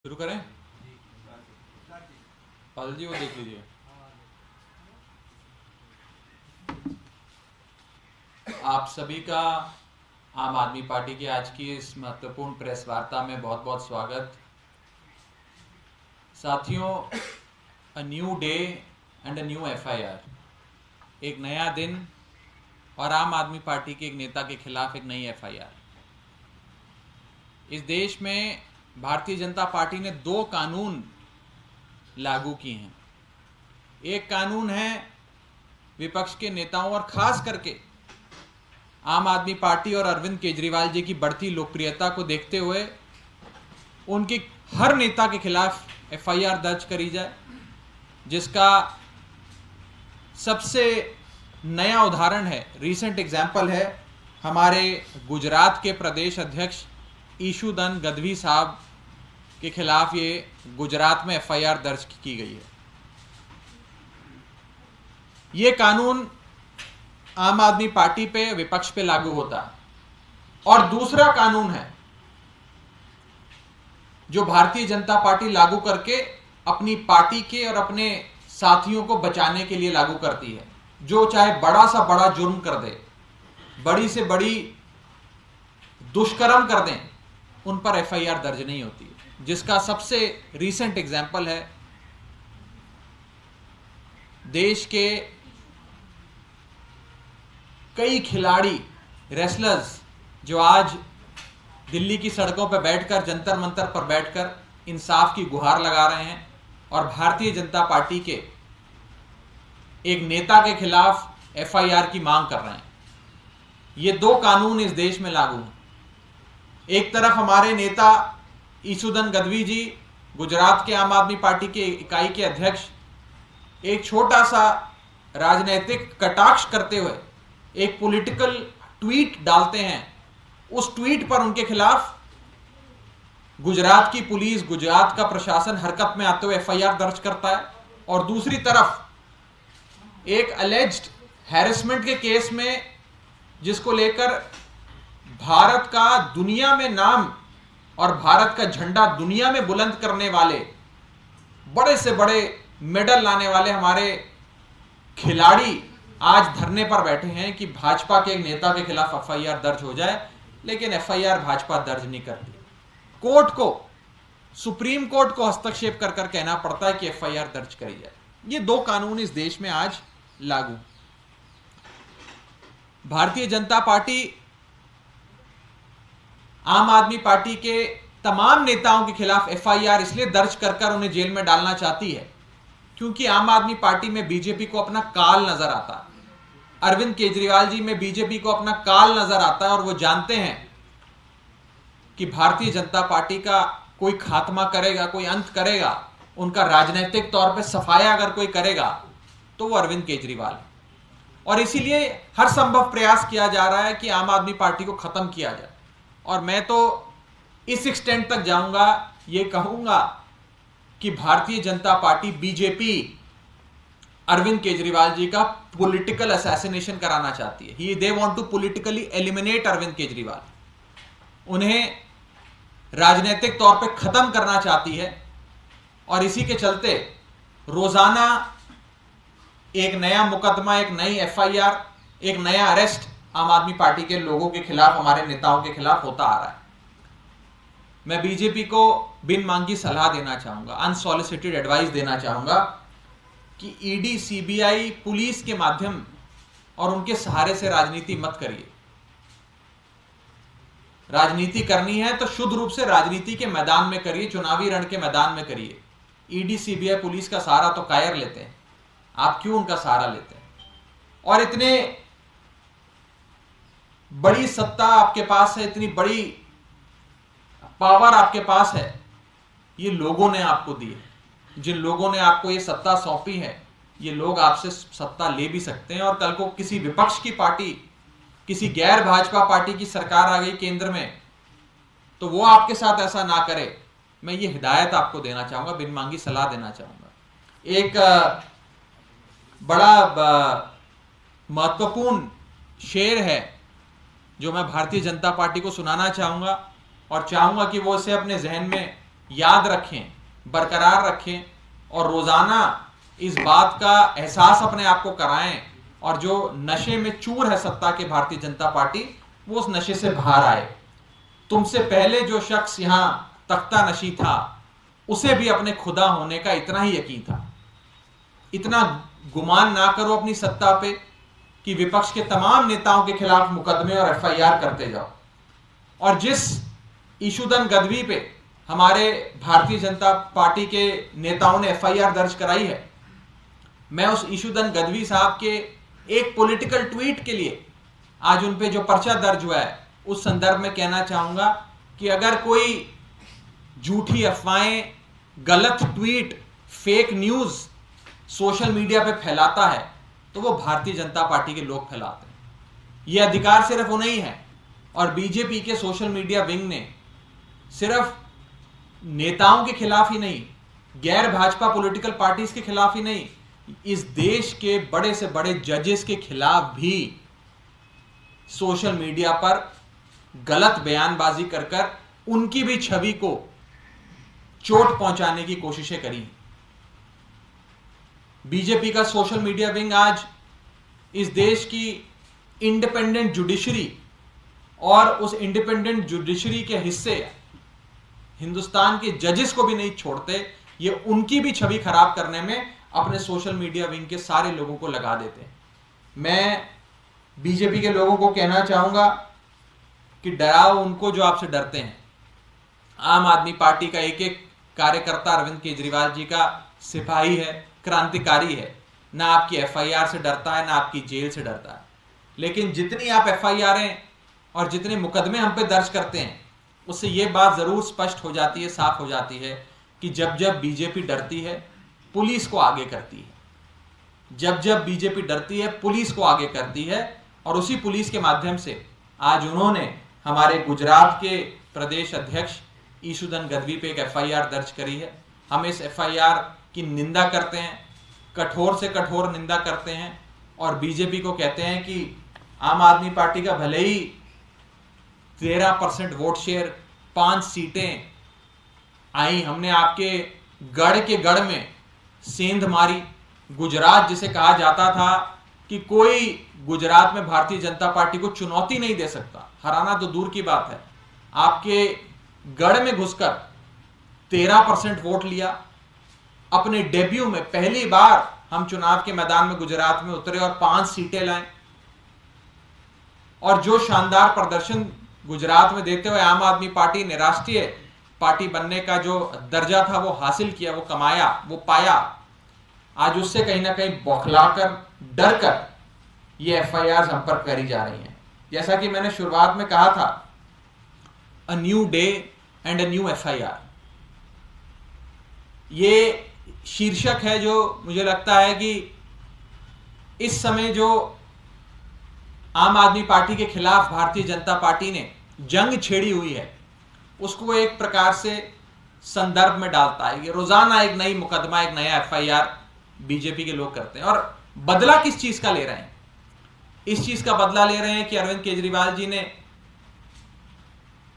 शुरू करें? पाल जी वो देख लीजिए। आप सभी का आम आदमी पार्टी की आज की इस महत्वपूर्ण प्रेस वार्ता में बहुत बहुत स्वागत। साथियों, a new day and a new FIR, एक नया दिन और आम आदमी पार्टी के एक नेता के खिलाफ एक नई एफआईआर। इस देश में भारतीय जनता पार्टी ने 2 कानून लागू किए हैं। एक कानून है विपक्ष के नेताओं और खास करके आम आदमी पार्टी और अरविंद केजरीवाल जी की बढ़ती लोकप्रियता को देखते हुए उनके हर नेता के खिलाफ एफआईआर दर्ज करी जाए, जिसका सबसे नया उदाहरण है, रीसेंट एग्जाम्पल है हमारे गुजरात के प्रदेश अध्यक्ष ईशुदन गढ़वी साहब के खिलाफ ये गुजरात में एफआईआर दर्ज की गई है। ये कानून आम आदमी पार्टी पे, विपक्ष पे लागू होता है। और दूसरा कानून है जो भारतीय जनता पार्टी लागू करके अपनी पार्टी के और अपने साथियों को बचाने के लिए लागू करती है। जो चाहे बड़ा सा बड़ा जुर्म कर दे, बड़ी से बड़ी दुष्कर्म कर दें, उन पर एफआईआर दर्ज नहीं होती है। जिसका सबसे रीसेंट एग्जाम्पल है देश के कई खिलाड़ी, रेसलर्स, जो आज दिल्ली की सड़कों पर बैठकर, जंतर मंतर पर बैठकर इंसाफ की गुहार लगा रहे हैं और भारतीय जनता पार्टी के एक नेता के खिलाफ एफआईआर की मांग कर रहे हैं। ये 2 कानून इस देश में लागू हैं। एक तरफ हमारे नेता ईशुदन गढ़वी जी, गुजरात के आम आदमी पार्टी के इकाई के अध्यक्ष, एक छोटा सा राजनीतिक कटाक्ष करते हुए एक पॉलिटिकल ट्वीट डालते हैं। उस ट्वीट पर उनके खिलाफ गुजरात की पुलिस, गुजरात का प्रशासन हरकत में आते हुए एफआईआर दर्ज करता है। और दूसरी तरफ एक अलेज्ड हैरेसमेंट के केस में, जिसको लेकर भारत का दुनिया में नाम और भारत का झंडा दुनिया में बुलंद करने वाले, बड़े से बड़े मेडल लाने वाले हमारे खिलाड़ी आज धरने पर बैठे हैं कि भाजपा के एक नेता के खिलाफ एफआईआर दर्ज हो जाए, लेकिन एफआईआर भाजपा दर्ज नहीं करती। कोर्ट को, सुप्रीम कोर्ट को हस्तक्षेप कर कहना पड़ता है कि एफआईआर दर्ज करी जाए। ये 2 कानून इस देश में आज लागू। भारतीय जनता पार्टी आम आदमी पार्टी के तमाम नेताओं के खिलाफ एफआईआर इसलिए दर्ज कर उन्हें जेल में डालना चाहती है क्योंकि आम आदमी पार्टी में बीजेपी को अपना काल नजर आता है। अरविंद केजरीवाल जी में बीजेपी को अपना काल नजर आता है और वो जानते हैं कि भारतीय जनता पार्टी का कोई खात्मा करेगा, कोई अंत करेगा, उनका राजनीतिक तौर पे सफाया अगर कोई करेगा तो वो अरविंद केजरीवाल है। और इसीलिए हर संभव प्रयास किया जा रहा है कि आम आदमी पार्टी को खत्म किया जाए। और मैं तो इस एक्सटेंट तक जाऊंगा, ये कहूंगा कि भारतीय जनता पार्टी, बीजेपी, अरविंद केजरीवाल जी का पॉलिटिकल असैसिनेशन कराना चाहती है। They want to politically eliminate Arvind Kejriwal. उन्हें राजनीतिक तौर पे खत्म करना चाहती है। और इसी के चलते रोजाना एक नया मुकदमा, एक नई एफआईआर, एक नया अरेस्ट आम आदमी पार्टी के लोगों के खिलाफ, हमारे नेताओं के खिलाफ होता आ रहा है। मैं बीजेपी को बिन मांगी सलाह देना चाहूंगा, अनसॉलिसिटेड एडवाइस देना चाहूंगा कि ईडी, सीबीआई, पुलिस के माध्यम और उनके सहारे से राजनीति मत करिए। राजनीति करनी है तो शुद्ध रूप से राजनीति के मैदान में करिए, चुनावी रण के मैदान में करिए। ईडी, सीबीआई, पुलिस का सहारा तो कायर लेते हैं, आप क्यों उनका सहारा लेते हैं? और इतने बड़ी सत्ता आपके पास है, इतनी बड़ी पावर आपके पास है, ये लोगों ने आपको दी है। जिन लोगों ने आपको ये सत्ता सौंपी है, ये लोग आपसे सत्ता ले भी सकते हैं। और कल को किसी विपक्ष की पार्टी, किसी गैर भाजपा पार्टी की सरकार आ गई केंद्र में, तो वो आपके साथ ऐसा ना करे। मैं ये हिदायत आपको देना चाहूंगा, बिन मांगी सलाह देना चाहूंगा। एक बड़ा महत्वपूर्ण शेर है जो मैं भारतीय जनता पार्टी को सुनाना चाहूंगा और चाहूंगा कि वो इसे अपने जहन में याद रखें, बरकरार रखें और रोजाना इस बात का एहसास अपने आप को कराएं और जो नशे में चूर है सत्ता के भारतीय जनता पार्टी, वो उस नशे से बाहर आए। तुमसे पहले जो शख्स यहां तख्ता नशी था, उसे भी अपने खुदा होने का इतना ही यकीन था। इतना गुमान ना करो अपनी सत्ता पे कि विपक्ष के तमाम नेताओं के खिलाफ मुकदमे और एफआईआर करते जाओ। और जिस ईशुदन गदवी पे हमारे भारतीय जनता पार्टी के नेताओं ने एफआईआर दर्ज कराई है, मैं उस ईशुदन गदवी साहब के एक पॉलिटिकल ट्वीट के लिए आज उन पे जो पर्चा दर्ज हुआ है, उस संदर्भ में कहना चाहूंगा कि अगर कोई झूठी अफवाहें, गलत tweet, fake news social media पे फैलाता है तो वो भारतीय जनता पार्टी के लोग फैलाते हैं। ये अधिकार सिर्फ उन्हें ही है। और बीजेपी के सोशल मीडिया विंग ने सिर्फ नेताओं के खिलाफ ही नहीं, गैर भाजपा पॉलिटिकल पार्टीज के खिलाफ ही नहीं, इस देश के बड़े से बड़े जजेस के खिलाफ भी सोशल मीडिया पर गलत बयानबाजी कर कर उनकी भी छवि को चोट पहुंचाने की कोशिशें करी। बीजेपी का सोशल मीडिया विंग आज इस देश की इंडिपेंडेंट जुडिशरी और उस इंडिपेंडेंट जुडिशरी के हिस्से हिंदुस्तान के जजेस को भी नहीं छोड़ते। ये उनकी भी छवि खराब करने में अपने सोशल मीडिया विंग के सारे लोगों को लगा देते हैं। मैं बीजेपी के लोगों को कहना चाहूंगा कि डराओ उनको जो आपसे डरते हैं। आम आदमी पार्टी का एक एक कार्यकर्ता अरविंद केजरीवाल जी का सिपाही है, क्रांतिकारी है। ना आपकी एफआईआर से डरता है, ना आपकी जेल से डरता है। लेकिन जितनी आप एफआईआर और जितने मुकदमे हम पे दर्ज करते हैं, उससे यह बात जरूर स्पष्ट हो जाती है, साफ हो जाती है कि जब जब बीजेपी डरती है, पुलिस को आगे करती है। जब जब बीजेपी डरती है, पुलिस को आगे करती है। और उसी पुलिस के माध्यम से आज उन्होंने हमारे गुजरात के प्रदेश अध्यक्ष ईशुदन गदवी पे एक एफआईआर दर्ज करी है। हम इस एफआईआर की निंदा करते हैं, कठोर से कठोर निंदा करते हैं और बीजेपी को कहते हैं कि आम आदमी पार्टी का भले ही 13% वोट शेयर, 5 सीटें आई, हमने आपके गढ़ के गढ़ में सेंध मारी। गुजरात जिसे कहा जाता था कि कोई गुजरात में भारतीय जनता पार्टी को चुनौती नहीं दे सकता, हराना तो दूर की बात है, आपके गढ़ में घुसकर 13% वोट लिया। अपने डेब्यू में पहली बार हम चुनाव के मैदान में गुजरात में उतरे और 5 सीटें लाए। और जो शानदार प्रदर्शन गुजरात में देते हुए आम आदमी पार्टी ने राष्ट्रीय पार्टी बनने का जो दर्जा था वो हासिल किया, वो कमाया, वो पाया, आज उससे कहीं ना कहीं बौखलाकर, डर कर ये एफआईआर हम पर करी जा रही हैं। जैसा कि मैंने शुरुआत में कहा था, a new day and a new FIR, ये शीर्षक है जो मुझे लगता है कि इस समय जो आम आदमी पार्टी के खिलाफ भारतीय जनता पार्टी ने जंग छेड़ी हुई है, उसको एक प्रकार से संदर्भ में डालता है। ये रोजाना एक नई मुकदमा, एक नया एफआईआर बीजेपी के लोग करते हैं। और बदला किस चीज का ले रहे हैं? इस चीज का बदला ले रहे हैं कि अरविंद केजरीवाल जी ने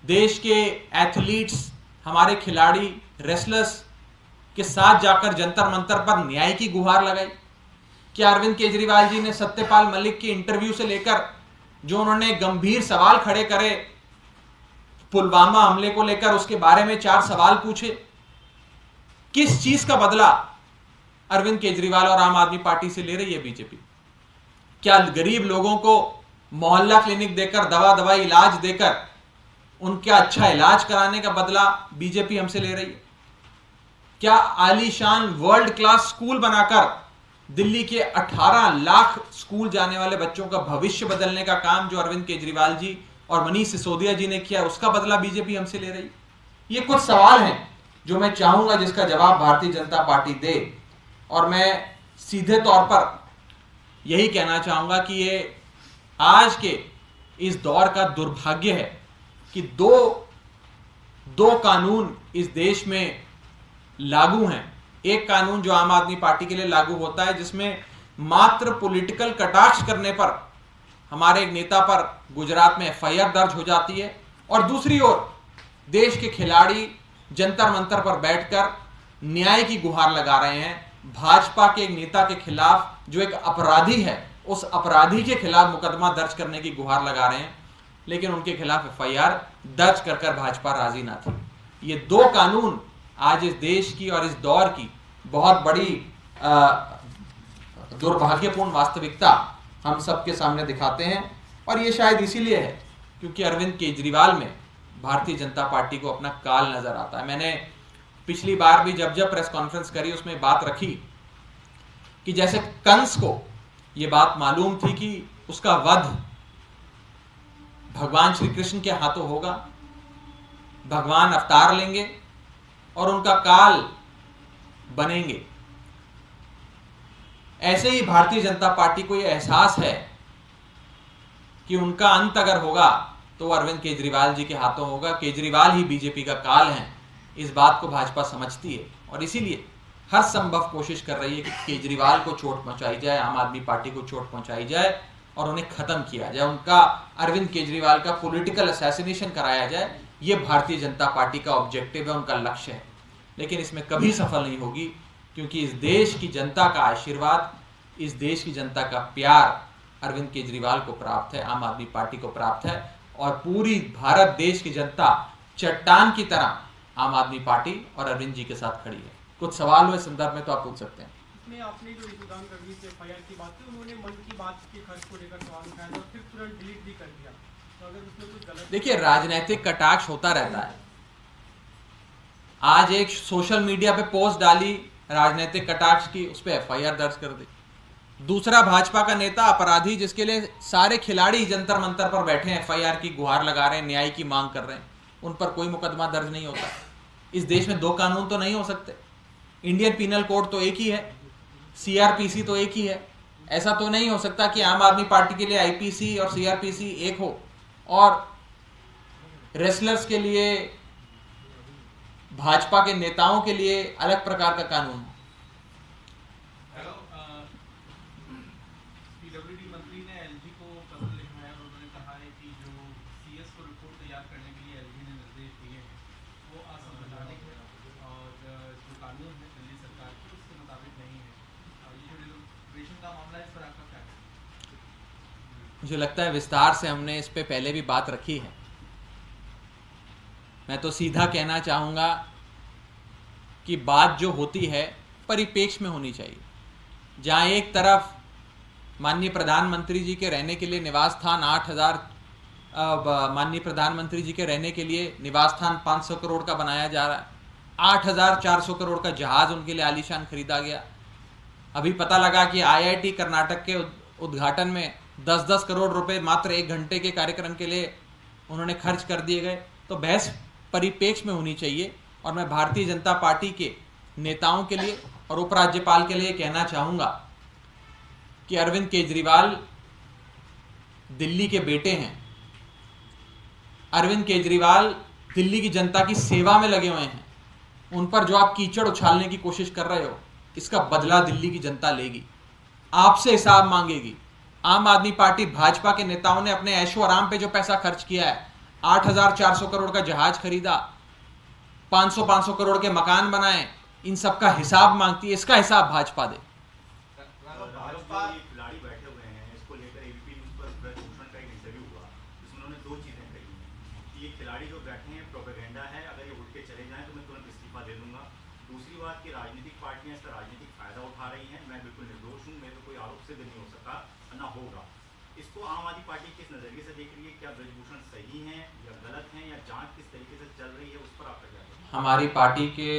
देश के एथलीट्स, हमारे खिलाड़ी, रेसलर्स के साथ जाकर जंतर मंतर पर न्याय की गुहार लगाई। क्या अरविंद केजरीवाल जी ने सत्यपाल मलिक के इंटरव्यू से लेकर जो उन्होंने गंभीर सवाल खड़े करे पुलवामा हमले को लेकर, उसके बारे में 4 सवाल पूछे, किस चीज का बदला अरविंद केजरीवाल और आम आदमी पार्टी से ले रही है बीजेपी? क्या गरीब लोगों को मोहल्ला क्लिनिक देकर, दवा दवाई इलाज देकर उनका अच्छा इलाज कराने का बदला बीजेपी हमसे ले रही है? क्या आलीशान वर्ल्ड क्लास स्कूल बनाकर दिल्ली के 18 लाख स्कूल जाने वाले बच्चों का भविष्य बदलने का काम जो अरविंद केजरीवाल जी और मनीष सिसोदिया जी ने किया, उसका बदला बीजेपी हमसे ले रही? ये कुछ सवाल हैं जो मैं चाहूंगा जिसका जवाब भारतीय जनता पार्टी दे। और मैं सीधे तौर पर यही कहना चाहूंगा कि ये आज के इस दौर का दुर्भाग्य है कि दो कानून इस देश में लागू हैं। एक कानून जो आम आदमी पार्टी के लिए लागू होता है, जिसमें मात्र पॉलिटिकल कटाक्ष करने पर हमारे एक नेता पर गुजरात में एफआईआर दर्ज हो जाती है, और दूसरी ओर देश के खिलाड़ी, जंतर मंतर पर बैठकर न्याय की गुहार लगा रहे हैं। भाजपा के एक नेता के खिलाफ, जो एक अपराधी है, उस अपराधी के खिलाफ मुकदमा दर्ज करने की गुहार लगा रहे हैं, लेकिन उनके खिलाफ एफआईआर दर्ज कर भाजपा राजी ना थी। ये दो कानून आज इस देश की और इस दौर की बहुत बड़ी दुर्भाग्यपूर्ण वास्तविकता हम सबके सामने दिखाते हैं। और ये शायद इसीलिए है क्योंकि अरविंद केजरीवाल में भारतीय जनता पार्टी को अपना काल नजर आता है। मैंने पिछली बार भी जब प्रेस कॉन्फ्रेंस करी उसमें बात रखी कि जैसे कंस को यह बात मालूम थी कि उसका वध भगवान श्री कृष्ण के हाथों होगा, भगवान अवतार लेंगे और उनका काल बनेंगे, ऐसे ही भारतीय जनता पार्टी को यह एहसास है कि उनका अंत अगर होगा तो अरविंद केजरीवाल जी के हाथों होगा। केजरीवाल ही बीजेपी का काल है, इस बात को भाजपा समझती है और इसीलिए हर संभव कोशिश कर रही है कि केजरीवाल को चोट पहुंचाई जाए, आम आदमी पार्टी को चोट पहुंचाई जाए और उन्हें खत्म किया जाए, उनका अरविंद केजरीवाल का पॉलिटिकल असैसिनेशन कराया जाए। ये भारतीय जनता पार्टी का ऑब्जेक्टिव है, उनका लक्ष्य है, लेकिन इसमें कभी सफल नहीं होगी क्योंकि इस देश की जनता का आशीर्वाद, इस देश की जनता का प्यार अरविंद केजरीवाल को प्राप्त है, आम आदमी पार्टी को प्राप्त है और पूरी भारत देश की जनता चट्टान की तरह आम आदमी पार्टी और अरविंद जी के साथ खड़ी है। कुछ सवाल हुए संदर्भ में तो आप पूछ सकते हैं। इसमें आपने जो रितुदान गढ़वी से एफआईआर की बात की, उन्होंने मन की बात के खर्च को लेकर सवाल उठाया और फिर तुरंत डिलीट भी कर दिया, तो अगर उसमें कुछ गलत, देखिए राजनीतिक कटाक्ष होता रहता है। आज एक सोशल मीडिया पे पोस्ट डाली राजनीतिक कटाक्ष की, उस पर एफआईआर दर्ज कर दी। दूसरा भाजपा का नेता अपराधी जिसके लिए सारे खिलाड़ी जंतर मंतर पर बैठे हैं, एफआईआर की गुहार लगा रहे हैं, न्याय की मांग कर रहे हैं, उन पर कोई मुकदमा दर्ज नहीं होता। इस देश में दो कानून तो नहीं हो सकते। इंडियन पीनल कोड तो एक ही है, सीआरपीसी तो एक ही है। ऐसा तो नहीं हो सकता कि आम आदमी पार्टी के लिए आईपीसी और सीआरपीसी एक हो और रेसलर्स के लिए, भाजपा के नेताओं के लिए अलग प्रकार का कानून हो। पीडब्ल्यूडी मंत्री ने एलजी को पत्र लिखा है और उन्होंने कहा है कि जो सीएस को रिपोर्ट तैयार करने के लिए एलजी ने निर्देश दिए हैं वो असंवैधानिक है और जो कानून है दिल्ली सरकार के उसके मुताबिक नहीं है। और ये जो रिजर्वेशन का मामला है, इस पर आपका क्या है? मुझे लगता है विस्तार से हमने इस पे पहले भी बात रखी है। मैं तो सीधा कहना चाहूँगा कि बात जो होती है परिप्रेक्ष्य में होनी चाहिए। जहाँ एक तरफ माननीय प्रधानमंत्री जी के रहने के लिए निवास स्थान 8,000, माननीय प्रधानमंत्री जी के रहने के लिए निवास स्थान 500 करोड़ का बनाया जा रहा है, 8,400 करोड़ का जहाज उनके लिए आलीशान खरीदा गया। अभी पता लगा कि आईआईटी कर्नाटक के उद्घाटन में 10-10 करोड़ रुपए मात्र 1 घंटे के कार्यक्रम के लिए उन्होंने खर्च कर दिए गए। तो बहस परिप्रेक्ष्य में होनी चाहिए और मैं भारतीय जनता पार्टी के नेताओं के लिए और उपराज्यपाल के लिए कहना चाहूँगा कि अरविंद केजरीवाल दिल्ली के बेटे हैं। अरविंद केजरीवाल दिल्ली की जनता की सेवा में लगे हुए हैं। उन पर जो आप कीचड़ उछालने की कोशिश कर रहे हो, इसका बदला दिल्ली की जनता लेगी, आपसे हिसाब मांगेगी। आम आदमी पार्टी भाजपा के नेताओं ने अपने ऐशो आराम पे जो पैसा खर्च किया है, 8,400 करोड़ का जहाज खरीदा, 500 करोड़ के मकान बनाए, इन सब का हिसाब मांगती है। इसका हिसाब भाजपा दे। खिलाड़ी बैठे हुए हैं, इसको लेकर एबीपी न्यूज़ पर ब्रजभूषण का एक इंटरव्यू हुआ, जिसमें उन्होंने 2 चीजें कही कि ये खिलाड़ी जो बैठे हैं प्रोपेगेंडा है, अगर ये उठ के चले जाएं तो मैं तुरंत इस्तीफा दे दूंगा। दूसरी बात कि राजनीतिक पार्टियां इसका राजनीतिक फायदा उठा रही हैं, मैं बिल्कुल निर्दोष हूँ, मेरे को कोई आरोप सिद्ध नहीं हो सकता ना होगा। इसको आम आदमी पार्टी किस नजरिए से देख रही है? क्या ब्रजभूषण सही है या गलत है, या जांच किस तरीके से चल रही है, उस पर आपका क्या कहना है? हमारी पार्टी के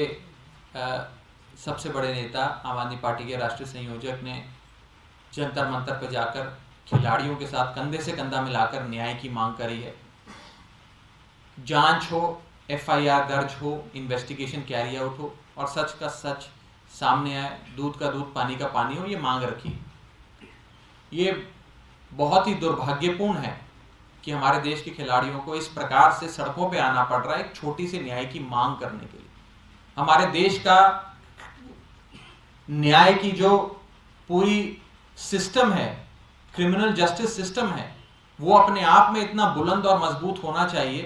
सबसे बड़े नेता, आम आदमी पार्टी के राष्ट्रीय संयोजक ने जंतर मंतर पर जाकर खिलाड़ियों के साथ कंधे से कंधा मिलाकर न्याय की मांग करी है। जांच हो, एफआईआर दर्ज हो, इन्वेस्टिगेशन कैरी आउट हो और सच का सच सामने आए, दूध का दूध पानी का पानी हो, ये मांग रखी। ये बहुत ही दुर्भाग्यपूर्ण है कि हमारे देश के खिलाड़ियों को इस प्रकार से सड़कों पे आना पड़ रहा है एक छोटी सी न्याय की मांग करने के लिए। हमारे देश का न्याय की जो पूरी सिस्टम है, क्रिमिनल जस्टिस सिस्टम है, वो अपने आप में इतना बुलंद और मजबूत होना चाहिए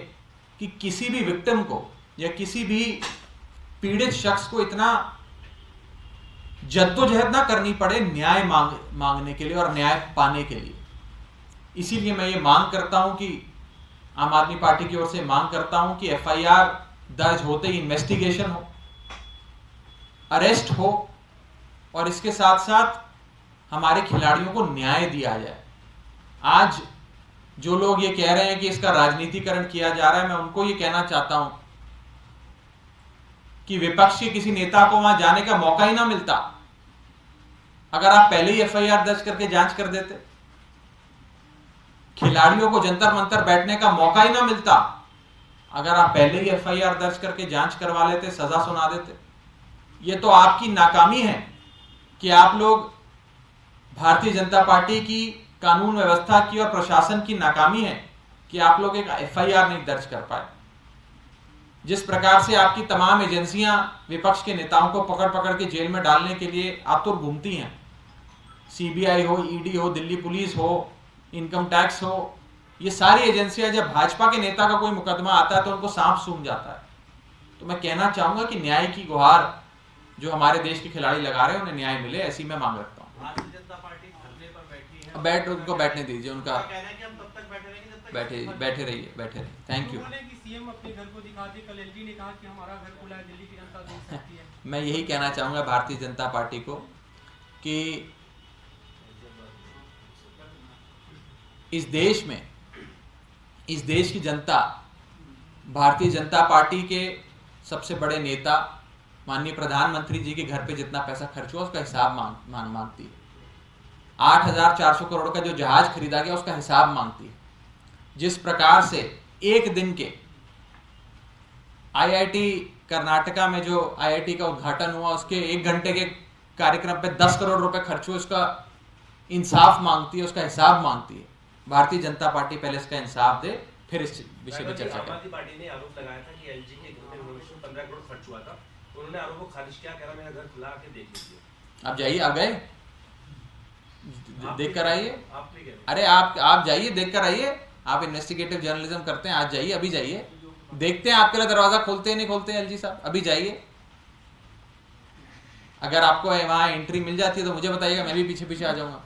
कि किसी भी विक्टिम को या किसी भी पीड़ित शख्स को इतना जद्दोजहद ना करनी पड़े न्याय मांगने के लिए और न्याय पाने के लिए। इसीलिए मैं ये मांग करता हूं कि आम आदमी पार्टी की ओर से मांग करता हूं कि एफआईआर दर्ज होते ही इन्वेस्टिगेशन हो, अरेस्ट हो और इसके साथ साथ हमारे खिलाड़ियों को न्याय दिया जाए। आज जो लोग ये कह रहे हैं कि इसका राजनीतिकरण किया जा रहा है, मैं उनको ये कहना चाहता हूं कि विपक्ष के किसी नेता को वहां जाने का मौका ही ना मिलता अगर आप पहले ही एफआईआर दर्ज करके जांच कर देते। खिलाड़ियों को जंतर मंतर बैठने का मौका ही ना मिलता अगर आप पहले ही एफआईआर दर्ज करके जांच करवा लेते, सजा सुना देते। ये तो आपकी नाकामी है कि आप लोग, भारतीय जनता पार्टी की कानून व्यवस्था की और प्रशासन की नाकामी है कि आप लोग एक एफआईआर नहीं दर्ज कर पाए। जिस प्रकार से आपकी तमाम एजेंसियां विपक्ष के नेताओं को पकड़ पकड़ के जेल में डालने के लिए आतुर घूमती हैं, सीबीआई हो, ईडी हो, दिल्ली पुलिस हो, इनकम टैक्स हो, ये सारी एजेंसियां जब भाजपा के नेता का कोई मुकदमा आता है तो उनको सांप सूंघ जाता है। तो मैं कहना चाहूंगा कि न्याय की गुहार जो हमारे देश के खिलाड़ी लगा रहे हैं उन्हें न्याय मिले, ऐसी मैं मांग रखता हूँ। भारतीय जनता पार्टी धरने पर बैठी है, उनको बैठने दीजिए, उनका कहना है कि हम तब तक बैठे रहेंगे जब तक बैठे रहिए। Thank you. उन्होंने कि सीएम अपने घर को दिखा दे, कल एलजी ने कहा कि हमारा घर खुला है, दिल्ली की जनता देख सकती है। मैं यही कहना चाहूंगा भारतीय जनता पार्टी को कि इस देश में, इस देश की जनता भारतीय जनता पार्टी के सबसे बड़े नेता माननीय प्रधानमंत्री जी के घर पे जितना पैसा खर्च हुआ उसका हिसाब मांगती है। 8,400 करोड़ का जो जहाज खरीदा गया उसका हिसाब मांगती है। जिस प्रकार से एक दिन के आईआईटी कर्नाटका में जो आईआईटी का उद्घाटन हुआ उसके 1 घंटे के कार्यक्रम पे 10 करोड़ रुपए खर्च हुए, उसका इंसाफ मांगती है, उसका हिसाब मांगती है। भारतीय जनता पार्टी पहले इसका इंसाफ दे, फिर इस विषय पर चर्चा करें। आम आदमी पार्टी ने आरोप लगाया था कि एलजी के घर में रिनोवेशन 15 करोड़ खर्च हुआ था। उन्होंने आरोप को खारिज किया, कह रहा मेरा घर खुला, आके देख लीजिए। आप जाइए, आप गए देख कर आइए। आप भी गए? अरे आप जाइए, देख कर आइए। आप इन्वेस्टिगेटिव जर्नलिज्म करते हैं, आज जाइए, अभी जाइए, देखते हैं आपके लिए दरवाजा खोलते हैं नहीं खोलते हैं एलजी साहब, अभी जाइए। अगर आपको वहां एंट्री मिल जाती है तो मुझे बताइएगा, मैं भी पीछे पीछे आ जाऊंगा।